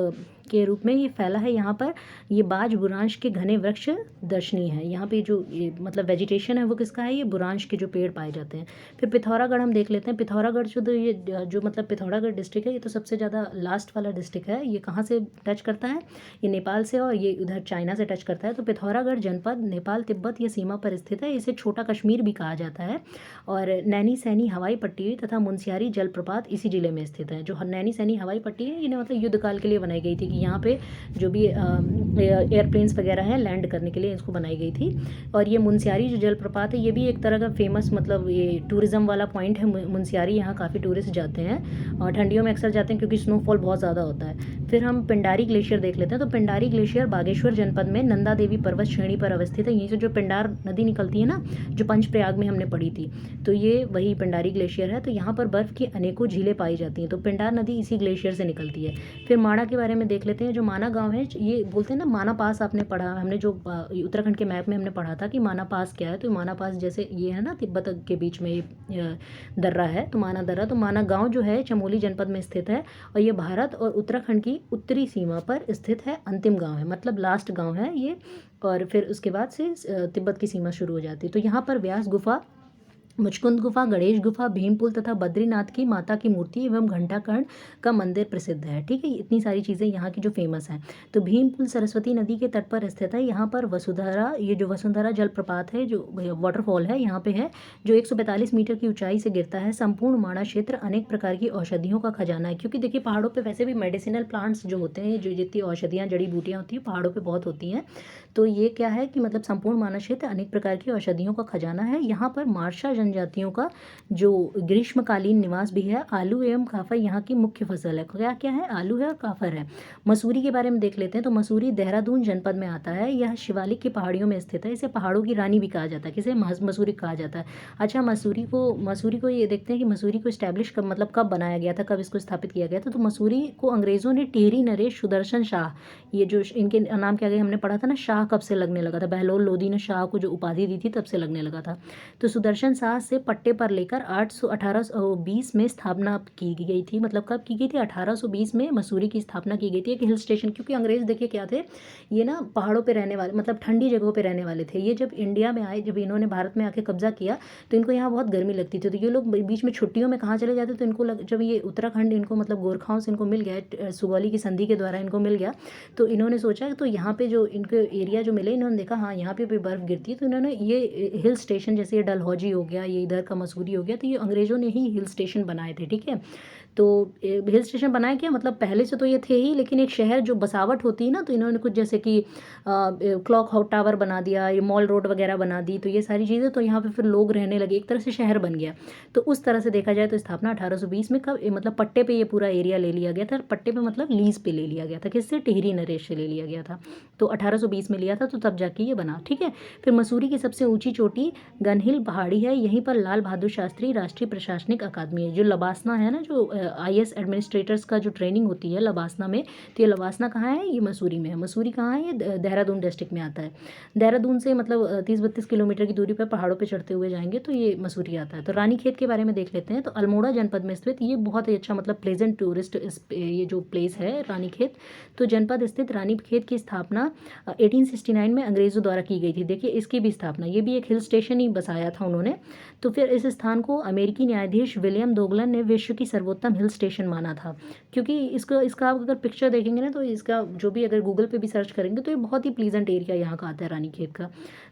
के रूप में ये फैला है। यहाँ पर ये बाज बुरांश के घने वृक्ष दर्शनीय है। यहाँ पे जो ये मतलब वेजिटेशन है वो किसका है, ये बुरांश के जो पेड़ पाए जाते हैं। फिर पिथौरागढ़ हम देख लेते हैं। पिथौरागढ़ जो ये जो मतलब पिथौरागढ़ डिस्ट्रिक्ट है, ये तो सबसे ज़्यादा लास्ट वाला डिस्ट्रिक्ट है। ये कहाँ से टच करता है, ये नेपाल से, और ये उधर चाइना से टच करता है। तो पिथौरागढ़ जनपद नेपाल तिब्बत ये सीमा पर स्थित है। इसे छोटा कश्मीर भी कहा जाता है। और नैनी सैनी हवाई पट्टी तथा मुनस्यारी जलप्रपात इसी जिले में स्थित है। जो नैनी सैनी हवाई पट्टी है, ये मतलब युद्ध काल के लिए बनाई गई थी, कि यहाँ पे जो भी एयरप्लेन्स वगैरह हैं लैंड करने के लिए इसको बनाई गई थी। और ये मुनस्यारी जो जलप्रपात है, ये भी एक तरह का फेमस मतलब ये टूरिज्म वाला पॉइंट है मुनस्यारी। यहाँ काफ़ी टूरिस्ट जाते हैं, और ठंडियों में अक्सर जाते हैं क्योंकि स्नोफॉल बहुत ज़्यादा होता है। फिर हम पिंडारी ग्लेशियर देख लेते हैं। तो पिंडारी ग्लेशियर बागेश्वर जनपद में नंदा देवी पर्वत श्रेणी पर अवस्थित है। यहीं से जो पिंडार नदी निकलती है ना, जो पंचप्रयाग में हमने पढ़ी थी, तो ये वही पिंडारी ग्लेशियर है। तो यहाँ पर बर्फ़ की अनेकों झीलें पाई जाती हैं। तो पिंडार नदी इसी ग्लेशियर से निकलती है। फिर माणा के बारे में देख लेते हैं। जो माना गांव है, ये बोलते हैं ना माना पास, आपने पढ़ा, हमने जो उत्तराखंड के मैप में हमने पढ़ा था कि माना पास क्या है। तो माना पास जैसे ये है ना तिब्बत के बीच में ये दर्रा है, तो माना दर्रा। तो माना गाँव जो है चमोली जनपद में स्थित है, और ये भारत और उत्तराखंड की उत्तरी सीमा पर स्थित है। अंतिम गाँव है, मतलब लास्ट गाँव है ये। और फिर उसके बाद से तिब्बत की सीमा शुरू हो जाती है। तो यहाँ पर व्यास गुफा, मुचकुंद गुफा, गणेश गुफा, भीमपुल तथा बद्रीनाथ की माता की मूर्ति एवं घंटाकर्ण का मंदिर प्रसिद्ध है। ठीक है, इतनी सारी चीज़ें यहाँ की जो फेमस हैं। तो भीमपुल सरस्वती नदी के तट पर स्थित है। यहाँ पर वसुंधरा, ये जो वसुंधरा जलप्रपात है, जो वाटरफॉल है यहाँ पे है, जो 145 मीटर की ऊंचाई से गिरता है। संपूर्ण माणा क्षेत्र अनेक प्रकार की औषधियों का खजाना है, क्योंकि देखिए पहाड़ों पर वैसे भी मेडिसिनल प्लांट्स जो होते हैं, जो जितनी औषधियाँ जड़ी बूटियाँ होती हैं पहाड़ों पर बहुत होती हैं। तो ये क्या है कि मतलब संपूर्ण मानव क्षेत्र अनेक प्रकार की औषधियों का खजाना है। यहाँ पर मार्शा जनजातियों का जो ग्रीष्मकालीन निवास भी है। आलू एवं काफर यहाँ की मुख्य फसल है। क्या क्या है, आलू है और काफर है। मसूरी के बारे में देख लेते हैं। तो मसूरी देहरादून जनपद में आता है। यह शिवालिक की पहाड़ियों में स्थित है। इसे पहाड़ों की रानी भी कहा जाता है। किसे, मसूरी कहा जाता है। अच्छा, मसूरी को ये देखते हैं कि मसूरी को इस्टेब्लिश कब, मतलब कब बनाया गया था, कब इसको स्थापित किया गया था। तो मसूरी को अंग्रेजों ने टिहरी नरेश सुदर्शन शाह, ये जो इनके नाम क्या गए हमने पढ़ा था ना, शाह कब से लगने लगा था, बहलोल लोदी ने शाह को जो उपाधि दी थी तब से लगने लगा था। तो सुदर्शन शाह से पट्टे पर लेकर 1820 में स्थापना की गई थी। मतलब कब की गई थी, 1820 में मसूरी की स्थापना की गई थी, एक हिल स्टेशन। क्योंकि अंग्रेज देखिए क्या थे, ये ना पहाड़ों पे रहने वाले, मतलब ठंडी जगहों पे रहने वाले थे। ये जब इंडिया में आए, जब इन्होंने भारत में आके कब्जा किया, तो इनको यहाँ बहुत गर्मी लगती थी। तो ये लोग बीच में छुट्टियों में कहाँ चले जाते, तो इनको जब ये उत्तराखंड इनको मतलब गोरखाओं से इनको मिल गया, सुगौली की संधि के द्वारा इनको मिल गया, तो इन्होंने सोचा तो यहाँ पे जो इनको एरिया जो मिले, इन्होंने देखा हाँ यहाँ पे भी बर्फ़ गिरती है, तो इन्होंने ये हिल स्टेशन, जैसे ये डलहौजी हो गया, ये इधर का मसूरी हो गया, तो ये अंग्रेज़ों ने ही हिल स्टेशन बनाए थे। ठीक है, तो हिल स्टेशन बनाया क्या, मतलब पहले से तो ये थे ही, लेकिन एक शहर जो बसावट होती है ना, तो इन्होंने कुछ जैसे कि क्लॉक टावर बना दिया, ये मॉल रोड वगैरह बना दी, तो ये सारी चीज़ें, तो यहाँ पे फिर लोग रहने लगे, एक तरह से शहर बन गया। तो उस तरह से देखा जाए तो स्थापना 1820 में कब, मतलब पट्टे पे ये पूरा एरिया ले लिया गया था। पट्टे पे मतलब लीज पे ले लिया गया था, किससे, टिहरी नरेश से ले लिया गया था। तो 1820 में लिया था, तो तब जाके ये बना, ठीक है। फिर मसूरी की सबसे ऊंची चोटी गनहिल पहाड़ी है, यहीं पर लाल बहादुर शास्त्री राष्ट्रीय प्रशासनिक अकादमी है। जो लबासना है ना, जो आईएएस एडमिनिस्ट्रेटर्स का जो ट्रेनिंग होती है लबासना में, तो ये लबासना कहाँ है, ये मसूरी में है। मसूरी कहाँ है, ये देहरादून डिस्ट्रिक्ट में आता है। देहरादून से मतलब 30-32 किलोमीटर की दूरी पर पहाड़ों पर चढ़ते हुए जाएंगे तो ये मसूरी आता है। तो रानीखेत के बारे में देख लेते हैं। तो अल्मोड़ा जनपद में स्थित ये बहुत ही अच्छा मतलब प्लेजेंट टूरिस्ट ये जो प्लेस है रानीखेत। तो जनपद स्थित रानीखेत की स्थापना 1869 में अंग्रेज़ों द्वारा की गई थी। देखिए इसकी भी स्थापना, ये भी एक हिल स्टेशन ही बसाया था उन्होंने। तो फिर इस स्थान को अमेरिकी न्यायाधीश विलियम दोगलन ने विश्व की सर्वोत्तम हिल स्टेशन माना था, क्योंकि इसका आप अगर पिक्चर देखेंगे ना, तो इसका जो भी अगर गूगल पे भी सर्च करेंगे तो ये बहुत ही प्लीजेंट एरिया यहाँ का आता है रानीखेत का।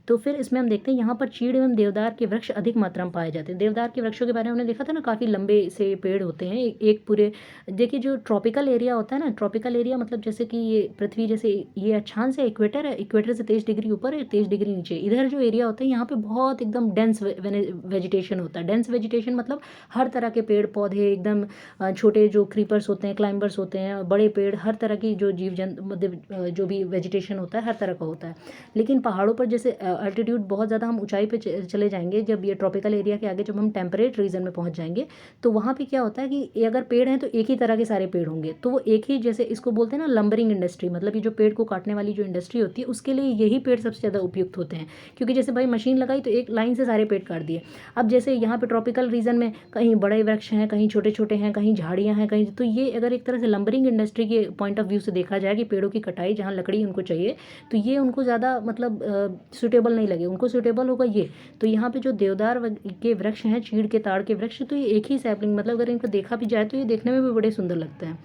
तो फिर इसमें हम देखते हैं यहाँ पर चीड़ एवं देवदार के वृक्ष अधिक मात्रा में पाए जाते हैं। देवदार के वृक्षों के बारे में हमने देखा था ना, काफ़ी लंबे से पेड़ होते हैं, एक पूरे। देखिए जो ट्रॉपिकल एरिया होता है ना, ट्रॉपिकल एरिया मतलब जैसे कि ये पृथ्वी, जैसे ये अक्षांश से इक्वेटर है, इक्वेटर से 23 डिग्री ऊपर है, 23 डिग्री नीचे, इधर जो एरिया होता है यहाँ पे बहुत एकदम डेंस वेजिटेशन होता है। डेंस वेजिटेशन मतलब हर तरह के पेड़ पौधे एकदम, छोटे जो क्रीपर्स होते हैं, क्लाइंबर्स होते हैं, बड़े पेड़, हर तरह की जो जीव जंतु मतलब जो भी वेजिटेशन होता है हर तरह का होता है। लेकिन पहाड़ों पर जैसे अल्टीट्यूड बहुत ज़्यादा हम ऊंचाई पे चले जाएंगे, जब ये ट्रॉपिकल एरिया के आगे जब हम टेम्परेट रीजन में पहुंच जाएंगे, तो वहाँ पे क्या होता है कि ये अगर पेड़ हैं तो एक ही तरह के सारे पेड़ होंगे, तो वो एक ही, जैसे इसको बोलते हैं ना लंबरिंग इंडस्ट्री, मतलब ये जो पेड़ को काटने वाली जो इंडस्ट्री होती है उसके लिए यही पेड़ सबसे ज़्यादा उपयुक्त होते हैं। क्योंकि जैसे भाई मशीन लगाई तो एक लाइन से सारे पेड़ काट दिए। अब जैसे यहाँ पे ट्रॉपिकल रीजन में कहीं बड़े वृक्ष हैं, कहीं छोटे छोटे हैं, कहीं झाड़ियाँ हैं, कहीं, तो ये अगर एक तरह से लंबरिंग इंडस्ट्री के पॉइंट ऑफ व्यू से देखा जाए कि पेड़ों की कटाई, जहाँ लकड़ी उनको चाहिए, तो ये उनको ज़्यादा मतलब सूटेबल नहीं लगे, उनको सूटेबल होगा ये। तो यहाँ पे जो देवदार के वृक्ष हैं, चीड़ के ताड़ के वृक्ष, तो ये एक ही सैपलिंग, मतलब अगर इनको देखा भी जाए तो ये देखने में भी बड़े सुंदर लगते हैं।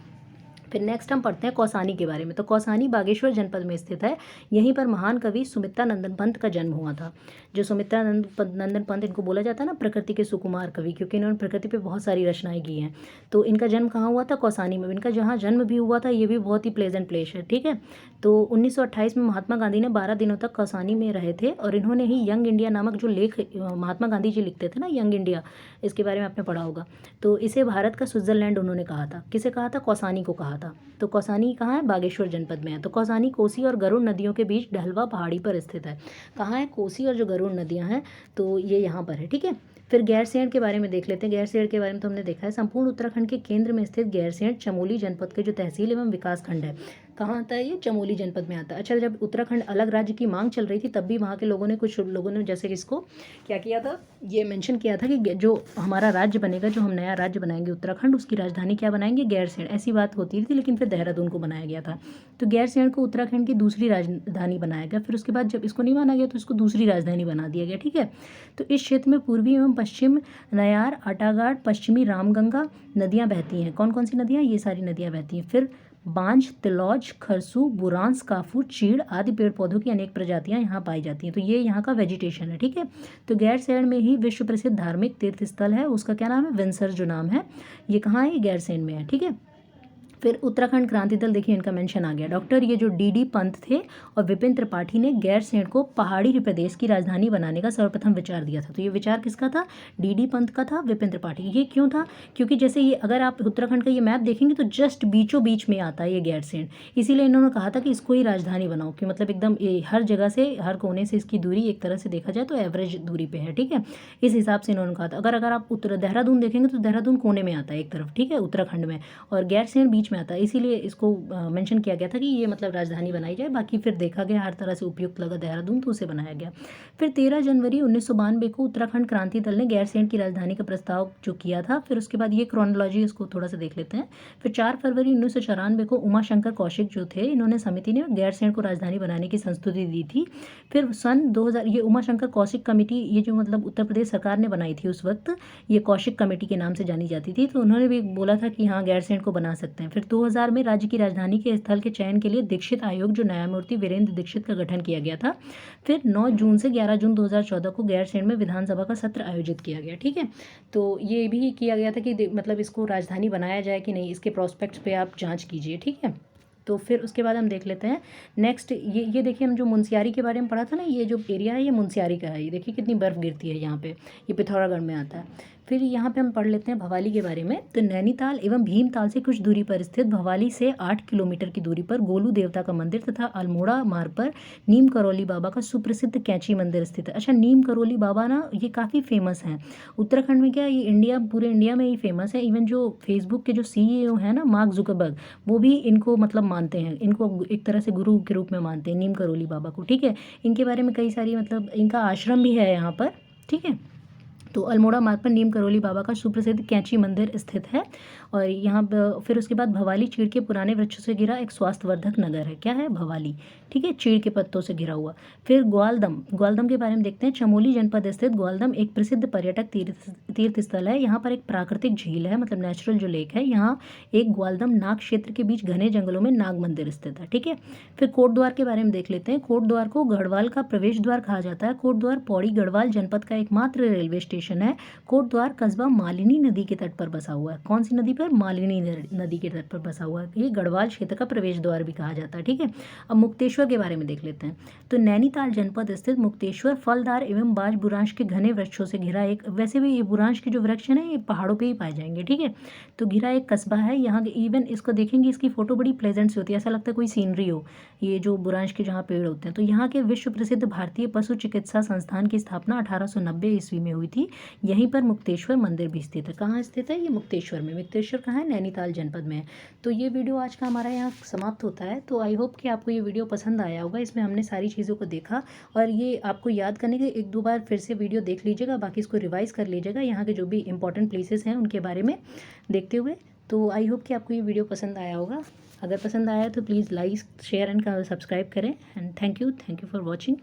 फिर नेक्स्ट हम पढ़ते हैं कौसानी के बारे में। तो कौसानी बागेश्वर जनपद में स्थित है। यहीं पर महान कवि सुमित्रा नंदन पंत का जन्म हुआ था। जो सुमित्रा नंदन पंत, इनको बोला जाता है ना प्रकृति के सुकुमार कवि, क्योंकि इन्होंने प्रकृति पे बहुत सारी रचनाएं की हैं। तो इनका जन्म कहाँ हुआ था, कौसानी में। इनका जहाँ जन्म भी हुआ था ये भी बहुत ही प्लेजेंट प्लेस है, ठीक है। तो 1928 में महात्मा गांधी ने 12 दिनों तक कौसानी में रहे थे, और इन्होंने ही यंग इंडिया नामक जो लेख महात्मा गांधी जी लिखते थे ना, यंग इंडिया, इसके बारे में आपने पढ़ा होगा। तो इसे भारत का स्विट्जरलैंड उन्होंने कहा था। किसे कहा था, कौसानी को कहा था। तो कौसानी कहाँ है, बागेश्वर जनपद में है। तो कौसानी कोसी और गरुड़ नदियों के बीच ढलवा पहाड़ी पर स्थित है। कहाँ है, कोसी और जो गरुड़ नदियाँ हैं तो ये यहाँ पर है, ठीक है। फिर गैरसैंण के बारे में देख लेते हैं। गैरसैंण के बारे में तो हमने देखा है। संपूर्ण उत्तराखंड के केंद्र में स्थित गैरसैंण चमोली जनपद के जो तहसील एवं विकास खंड है। कहाँ आता है ये, चमोली जनपद में आता है। अच्छा, जब उत्तराखंड अलग राज्य की मांग चल रही थी तब भी वहाँ के लोगों ने, कुछ लोगों ने जैसे इसको क्या किया था, ये मेंशन किया था कि जो हमारा राज्य बनेगा, जो हम नया राज्य बनाएंगे उत्तराखंड, उसकी राजधानी क्या बनाएंगे, गैरसैंण, ऐसी बात होती थी। लेकिन फिर देहरादून को बनाया गया था। तो गैरसैंण को उत्तराखंड की दूसरी राजधानी बनाया गया। फिर उसके बाद जब इसको नहीं माना गया तो इसको दूसरी राजधानी बना दिया गया, ठीक है। तो इस क्षेत्र में पूर्वी एवं पश्चिम नयार, आटाघाट, पश्चिमी रामगंगा नदियाँ बहती हैं। कौन कौन सी नदियाँ, ये सारी नदियाँ बहती हैं। फिर बांज, तिलौज, खरसू, बुरांस, काफू, चीड़ आदि पेड़ पौधों की अनेक प्रजातियां यहाँ पाई जाती हैं। तो ये यहाँ का वेजिटेशन है, ठीक है। तो गैरसैंण में ही विश्व प्रसिद्ध धार्मिक तीर्थ स्थल है, उसका क्या नाम है, विंसर जो नाम है। ये कहाँ है, ये गैरसैंण में है, ठीक है। फिर उत्तराखंड क्रांति दल, देखिए इनका मेंशन आ गया। डॉक्टर ये जो डी पंत थे और विपिन त्रिपाठी ने गैरसैंण को पहाड़ी प्रदेश की राजधानी बनाने का सर्वप्रथम विचार दिया था। तो ये विचार किसका था, डी पंत का था, विपिन त्रिपाठी। ये क्यों था, क्योंकि जैसे ये अगर आप उत्तराखंड का ये मैप देखेंगे तो जस्ट बीचों बीच में आता है ये गैरसैंण, इसीलिए इन्होंने कहा था कि इसको ही राजधानी बनाओ, कि मतलब एकदम हर जगह से, हर कोने से इसकी दूरी एक तरह से देखा जाए तो एवरेज दूरी पे है, ठीक है। इस हिसाब से इन्होंने कहा था। अगर आप देहरादून देखेंगे तो देहरादून कोने में आता है एक तरफ, ठीक है, उत्तराखंड में, और गैरसैंण बीच में आता है, इसीलिए इसको मेंशन किया गया था कि ये मतलब राजधानी बनाई जाए। बाकी फिर देखा गया हर तरह से उपयुक्त लगा देहरादून, तो उसे बनाया गया। फिर 13 जनवरी 1992 को उत्तराखंड क्रांति दल ने गैरसैंण की राजधानी का प्रस्ताव जो किया था। फिर उसके बाद ये क्रोनोलॉजी, इसको थोड़ा सा देख लेते हैं। फिर 4 फरवरी 1994 को उमाशंकर कौशिक जो थे, इन्होंने समिति ने गैरसैंण को राजधानी बनाने की संस्तुति दी थी। फिर सन 2000 ये उमाशंकर कौशिक कमेटी, ये जो मतलब उत्तर प्रदेश सरकार ने बनाई थी उस वक्त, ये कौशिक कमेटी के नाम से जानी जाती थी। तो उन्होंने भी बोला था कि हाँ गैरसैंण को बना सकते हैं। फिर फिर 2000 में राज्य की राजधानी के स्थल के चयन के लिए दीक्षित आयोग जो न्यायमूर्ति वीरेंद्र दीक्षित का गठन किया गया था। फिर 9 जून से 11 जून 2014 को गैरसैंण में विधानसभा का सत्र आयोजित किया गया। ठीक है, तो ये भी किया गया था कि मतलब इसको राजधानी बनाया जाए कि नहीं, इसके प्रोस्पेक्ट्स पे आप जांच कीजिए। ठीक है, तो फिर उसके बाद हम देख लेते हैं नेक्स्ट। ये देखिए, हम जो मुनस्यारी के बारे में पढ़ा था ना, ये जो एरिया है ये मुनस्यारी का है। ये देखिए कितनी बर्फ़ गिरती है यहाँ पे, ये पिथौरागढ़ में आता है। फिर यहाँ पे हम पढ़ लेते हैं भवाली के बारे में। तो नैनीताल एवं भीमताल से कुछ दूरी पर स्थित भवाली से 8 किलोमीटर की दूरी पर गोलू देवता का मंदिर तथा अल्मोड़ा मार्ग पर नीम करौली बाबा का सुप्रसिद्ध कैंची मंदिर स्थित है। अच्छा, नीम करौली बाबा ना ये काफ़ी फेमस हैं उत्तराखंड में। क्या ये पूरे इंडिया में ही फेमस है। इवन जो फेसबुक के जो CEO हैं ना, मार्क जुकरबर्ग, वो भी इनको मतलब मानते हैं, इनको एक तरह से गुरु के रूप में मानते हैं नीम करौली बाबा को। ठीक है, इनके बारे में कई सारी मतलब इनका आश्रम भी है यहाँ पर। ठीक है, तो अल्मोड़ा मार्ग पर नीम करौली बाबा का सुप्रसिद्ध कैंची मंदिर स्थित है। और यहाँ पर फिर उसके बाद भवाली चीड़ के पुराने वृक्षों से घिरा एक स्वास्थ्यवर्धक नगर है। क्या है? भवाली। ठीक है, चीड़ के पत्तों से घिरा हुआ। फिर ग्वालदम के बारे में देखते हैं। चमोली जनपद स्थित ग्वालदम एक प्रसिद्ध पर्यटक तीर्थ स्थल है। यहाँ पर एक प्राकृतिक झील है, मतलब नेचुरल जो लेक है। यहाँ एक ग्वालदम नाग क्षेत्र के बीच घने जंगलों में नाग मंदिर स्थित है। ठीक है, फिर कोटद्वार के बारे में देख लेते हैं। कोटद्वार को गढ़वाल का प्रवेश द्वार कहा जाता है। कोटद्वार पौड़ी गढ़वाल जनपद का एकमात्र रेलवे स्टेशन है। कोटद्वार कस्बा मालिनी नदी के तट पर बसा हुआ है। कौन सी नदी पर? मालिनी नदी के तट पर बसा हुआ है। ये गढ़वाल क्षेत्र का प्रवेश द्वार भी कहा जाता है। ठीक है, अब मुक्तेश्वर के बारे में देख लेते हैं। तो नैनीताल जनपद स्थित मुक्तेश्वर फलदार एवं बाज बुरांश के घने वृक्षों से घिरा एक, वैसे भी ये बुरांश के जो वृक्ष है ना, ये पहाड़ों पे ही पाए जाएंगे। ठीक है, तो घिरा एक कस्बा है। यहाँ इवन इसको देखेंगे, इसकी फोटो बड़ी प्लेजेंट सी होती है, ऐसा लगता है कोई सीनरी हो। ये जो बुरांश के जहाँ पेड़ होते हैं, तो यहाँ के विश्व प्रसिद्ध भारतीय पशु चिकित्सा संस्थान की स्थापना 1890 ईस्वी में हुई थी। यहीं पर मुक्तेश्वर मंदिर भी स्थित है। कहाँ स्थित है? ये मुक्तेश्वर में। मुक्तेश्वर कहाँ है? नैनीताल जनपद में है। तो ये वीडियो आज का हमारा यहाँ समाप्त होता है। तो आई होप कि आपको ये वीडियो पसंद आया होगा। इसमें हमने सारी चीज़ों को देखा, और ये आपको याद करने के 1-2 बार फिर से वीडियो देख लीजिएगा, बाकी इसको रिवाइज कर लीजिएगा, यहाँ के जो भी इंपॉर्टेंट प्लेसेस हैं उनके बारे में देखते हुए। तो आई होप कि आपको ये वीडियो पसंद आया होगा। अगर पसंद आया तो please like, share and subscribe करें। And thank you for watching.